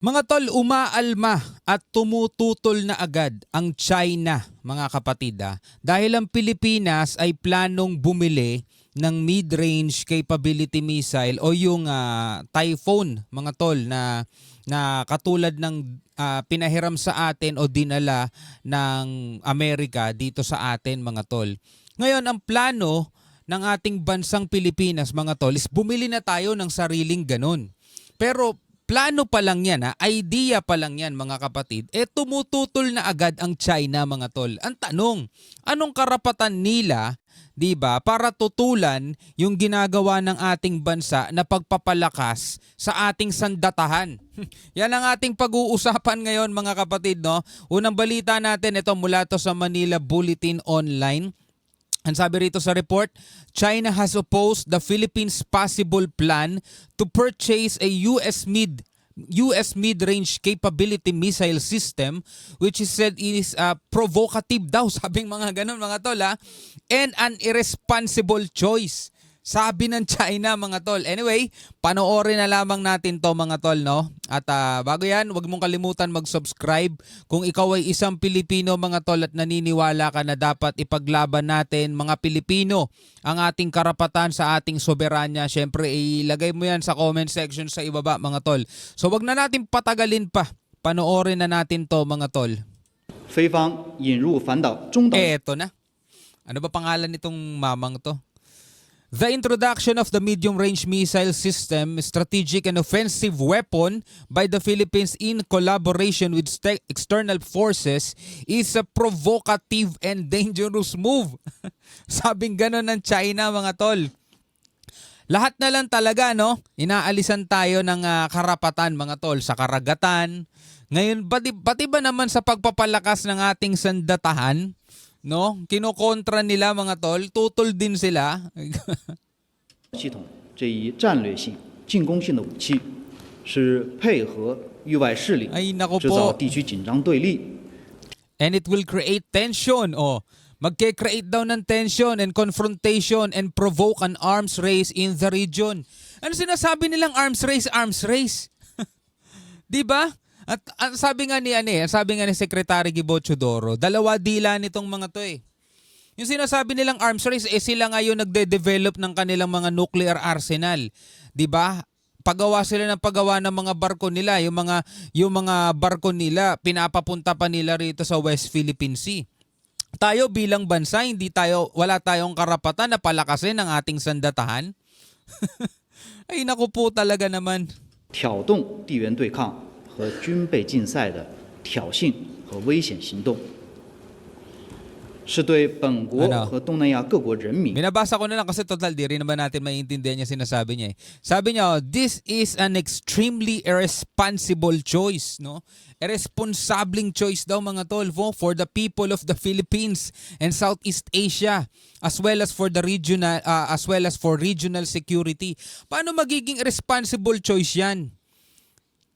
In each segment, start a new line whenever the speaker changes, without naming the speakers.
Mga tol, umaalma at tumututol na agad ang China, mga kapatid. Dahil ang Pilipinas ay planong bumili ng mid-range capability missile o yung Typhoon, mga tol, na katulad ng pinahiram sa atin o dinala ng Amerika dito sa atin, mga tol. Ngayon, ang plano ng ating bansang Pilipinas, mga tol, is bumili na tayo ng sariling ganun. Pero plano pa lang yan, idea pa lang yan, mga kapatid, tumututol na agad ang China, mga tol. Ang tanong, anong karapatan nila, 'di ba, para tutulan yung ginagawa ng ating bansa na pagpapalakas sa ating sandatahan? Yan ang ating pag-uusapan ngayon, mga kapatid, no? Unang balita natin, ito mula to sa Manila Bulletin Online. Ang sabi rito sa report, China has opposed the Philippines' possible plan to purchase a US mid-range capability missile system, which is said is provocative daw, sabing mga ganun, mga tol, and an irresponsible choice. Sabi ng China, mga tol. Anyway, panoorin na lamang natin to, mga tol, no? At bago yan, huwag mong kalimutan mag-subscribe. Kung ikaw ay isang Pilipino, mga tol, at naniniwala ka na dapat ipaglaban natin, mga Pilipino, ang ating karapatan sa ating soberanya, syempre, ilagay mo yan sa comment section sa ibaba, mga tol. So, wag na natin patagalin pa. Panoorin na natin to, mga tol.
非方引入反导中导。
Eto na. Ano ba pangalan nitong mamang to? The introduction of the medium-range missile system, strategic and offensive weapon by the Philippines in collaboration with external forces is a provocative and dangerous move. Sabing gano'n ng China, mga tol. Lahat na lang talaga, no? Inaalisan tayo ng karapatan, mga tol, sa karagatan. Ngayon, pati ba naman sa pagpapalakas ng ating sandatahan? No? Kinokontra nila, mga tol. Tutol din sila.
系统这一战略性、进攻性的武器，是配合域外势力
Ay, nako
制造
po.
地区紧张对立，
And it will create tension. Magke-create daw ng tension and confrontation and provoke an arms race in the region. Ano sinasabi nilang arms race? Arms race. 'Di ba? At sabi nga ni Secretary Gibo Chodoro, dalawa dila nitong mga 'to eh. Yung sinasabi nilang arms race, sila ngayon nagde-develop ng kanilang mga nuclear arsenal. 'Di ba? Paggawa sila ng paggawa ng mga barko nila, yung mga barko nila pinapapunta pa nila rito sa West Philippine Sea. Tayo bilang bansa, wala tayong karapatan na palakasin ang ating sandatahan. Ay naku po talaga naman.
挑动地缘对抗和军备竞赛的挑衅和危险行动，是对本国和东南亚各国人民。
Binabasa ko na lang kasi total di rin naman natin maintindihan yung sinasabi niya eh. Sabi niya, this is an extremely irresponsible choice, no? Irresponsibleng choice daw, mga tol, for the people of the Philippines and Southeast Asia, as well as for regional security. Paano magiging irresponsible choice 'yan?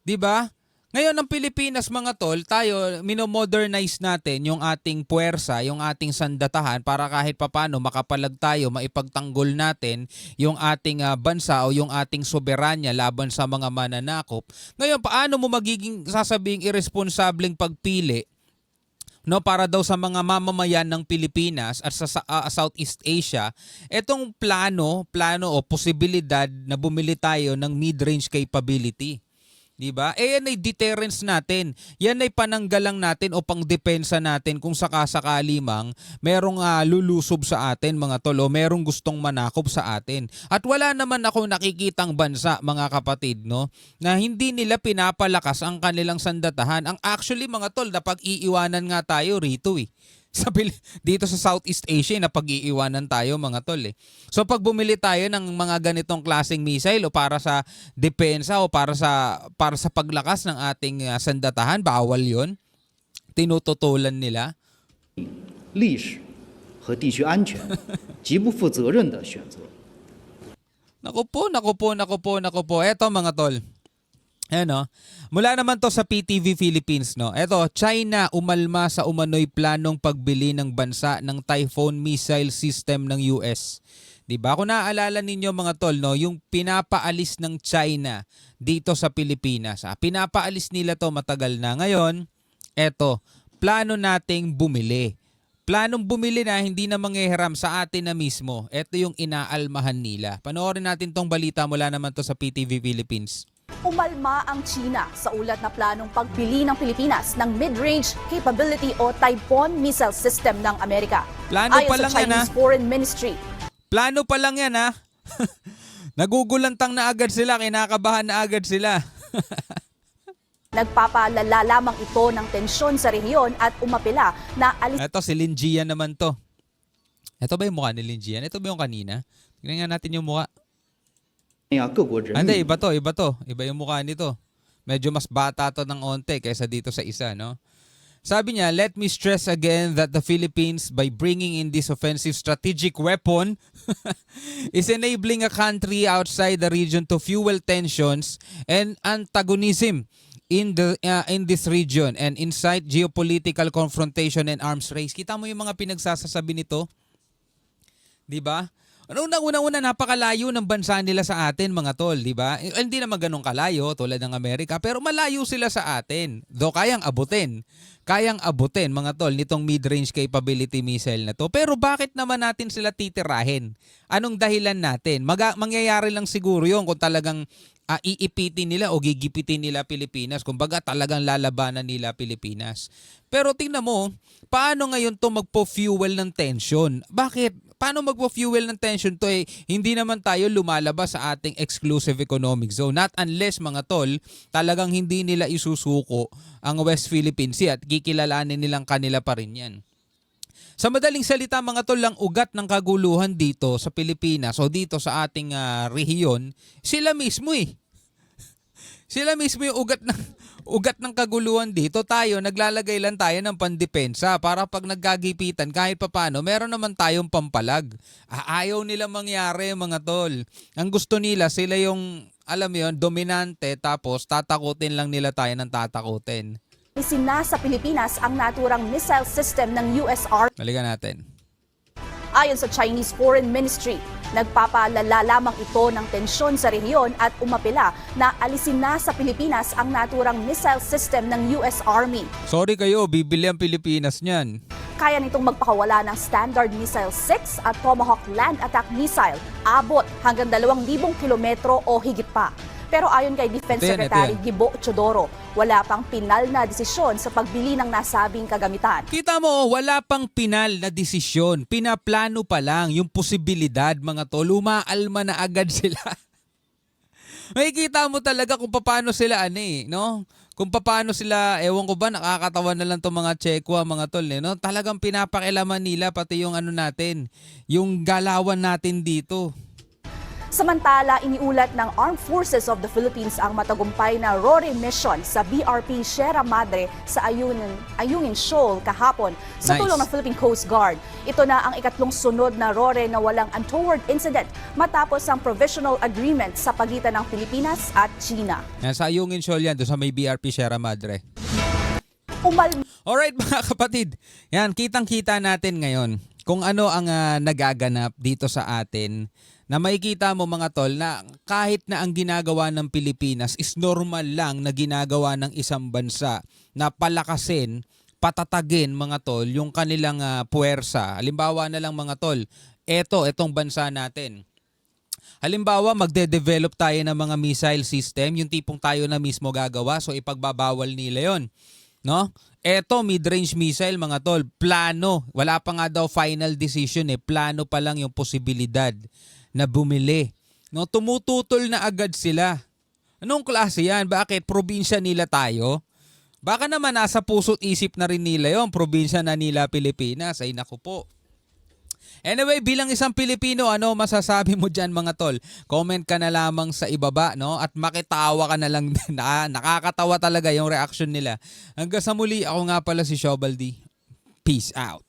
'Di ba? Ngayon, ang Pilipinas, mga tol, tayo, minomodernize natin yung ating puwersa, yung ating sandatahan para kahit papano makapalag tayo, maipagtanggol natin yung ating bansa o yung ating soberanya laban sa mga mananakop. Ngayon, paano mo magiging sasabing irresponsableng pagpili, no, para daw sa mga mamamayan ng Pilipinas at sa Southeast Asia, etong plano o posibilidad na bumili tayo ng mid-range capability? Diba? Yan ay deterrence natin. Yan ay pananggalang natin o pangdepensa natin kung sakasakali mang merong lulusob sa atin, mga tol, o merong gustong manakop sa atin. At wala naman ako nakikitang bansa, mga kapatid, no, na hindi nila pinapalakas ang kanilang sandatahan. Ang actually, mga tol, napag-iiwanan nga tayo rito eh. Dito sa Southeast Asia, napag-iiwanan tayo, mga tol eh. So pag bumili tayo ng mga ganitong klaseng missile o para sa depensa o para sa paglakas ng ating sandatahan, bawal 'yon. Tinututulan nila.
历史和地区安全极不负责任的选择。
Naku po. Eto, mga tol. Ayan, mula naman to sa PTV Philippines, no. Eto, China umalma sa umano'y planong pagbili ng bansa ng Typhoon missile system ng US. 'Di ba? Kung naaalala ninyo mga tol, no, yung pinapaalis ng China dito sa Pilipinas. Pinapaalis nila 'to matagal na. Ngayon, eto, plano nating bumili. Planong bumili na hindi na manghihiram sa atin na mismo. Ito yung inaalmahan nila. Panoorin natin tong balita mula naman to sa PTV Philippines.
Umalma ang China sa ulat na planong pagbili ng Pilipinas ng Mid-Range Capability o Typhoon Missile System ng Amerika.
Plano
Ayon
pa
sa
lang yan,
Chinese Foreign Ministry.
Plano pa lang yan ha. Nagugulantang na agad sila, kinakabahan na agad sila.
Nagpapalala lamang ito ng tensyon sa rehiyon at umapila na
Ito si Lin Jian naman to. Ito ba yung mukha ni Lin Jian? Ito ba yung kanina? Tingnan nga natin yung mukha. Hindi, iba to. Iba yung mukha nito. Medyo mas bata to ng onte kaysa dito sa isa, no? Sabi niya, let me stress again that the Philippines, by bringing in this offensive strategic weapon, is enabling a country outside the region to fuel tensions and antagonism in this region and incite geopolitical confrontation and arms race. Kita mo yung mga pinagsasasabi nito? 'Di ba? Una, napakalayo ng bansa nila sa atin, mga tol, 'di ba? Hindi naman ganun kalayo tulad ng Amerika, pero malayo sila sa atin. Do kayang abutin. Mga tol, nitong mid-range capability missile na to. Pero bakit naman natin sila titirahin? Anong dahilan natin? Mangyayari lang siguro 'yon kung talagang iipitin nila o gigipitin nila Pilipinas. Kumbaga talagang lalabanan nila Pilipinas. Pero tingnan mo, paano ngayon to magpo-fuel ng tension? Bakit? Paano magpo-fuel ng tension to? Hindi naman tayo lumalabas sa ating exclusive economic zone. Not unless, mga tol, talagang hindi nila isusuko ang West Philippine Sea at kikilalanin nilang kanila pa rin yan. Sa madaling salita, mga tol, ang ugat ng kaguluhan dito sa Pilipinas o dito sa ating rehiyon, sila mismo eh. Sila mismo yung ugat ng kaguluhan dito. Tayo, naglalagay lang tayo ng pandepensa para pag nagkagipitan kahit papano, meron naman tayong pampalag. Ayaw nila mangyari, mga tol. Ang gusto nila, sila yung, alam mo yun, dominante, tapos tatakutin lang nila tayo ng tatakutin.
Isina sa Pilipinas ang naturang missile system ng US Army.
Balikan natin.
Ayon sa Chinese Foreign Ministry, nagpapalala lamang ito ng tensyon sa rehiyon at umapila na alisin na sa Pilipinas ang naturang missile system ng US Army.
Sorry kayo, bibili ang Pilipinas niyan.
Kaya nitong magpakawala ng Standard Missile 6 at Tomahawk Land Attack Missile, abot hanggang 2,000 kilometro o higit pa. Pero ayon kay Defense Secretary Gibo Chodoro, wala pang pinal na desisyon sa pagbili ng nasabing kagamitan.
Kita mo, wala pang pinal na desisyon. Pinaplano pa lang yung posibilidad, mga tol. Umaalma na agad sila. Makikita mo talaga kung paano sila, no? Kung paano sila, ewan ko ba, nakakatawa na lang itong mga Chekwa, mga tol, no? Talagang pinapakilaman nila pati yung natin, yung galawan natin dito.
Samantala, iniulat ng Armed Forces of the Philippines ang matagumpay na RORE mission sa BRP Sierra Madre sa Ayungin Shoal kahapon sa tulong ng Philippine Coast Guard. Ito na ang ikatlong sunod na RORE na walang untoward incident matapos ang provisional agreement sa pagitan ng Pilipinas at China.
Sa Ayungin Shoal yan, doon sa may BRP Sierra Madre. Alright mga kapatid, yan, kitang-kita natin ngayon kung ano ang nagaganap dito sa atin. Na makikita mo, mga tol, na kahit na ang ginagawa ng Pilipinas is normal lang na ginagawa ng isang bansa na palakasin, patatagin, mga tol, yung kanilang puwersa. Halimbawa na lang, mga tol, etong bansa natin. Halimbawa, magde-develop tayo ng mga missile system, yung tipong tayo na mismo gagawa, so ipagbabawal nila yon, no? Eto, mid-range missile, mga tol, plano. Wala pa nga daw final decision plano pa lang yung posibilidad na bumili. No, tumututol na agad sila. Anong klase yan? Bakit? Probinsya nila tayo? Baka naman nasa puso't isip na rin nila yon, probinsya na nila Pilipinas. Ay naku po. Anyway, bilang isang Pilipino, ano masasabi mo dyan, mga tol? Comment ka na lamang sa ibaba, no? At makitawa ka na lang din. Nakakatawa talaga yung reaction nila. Hanggang sa muli, ako nga pala si Shobaldi. Peace out.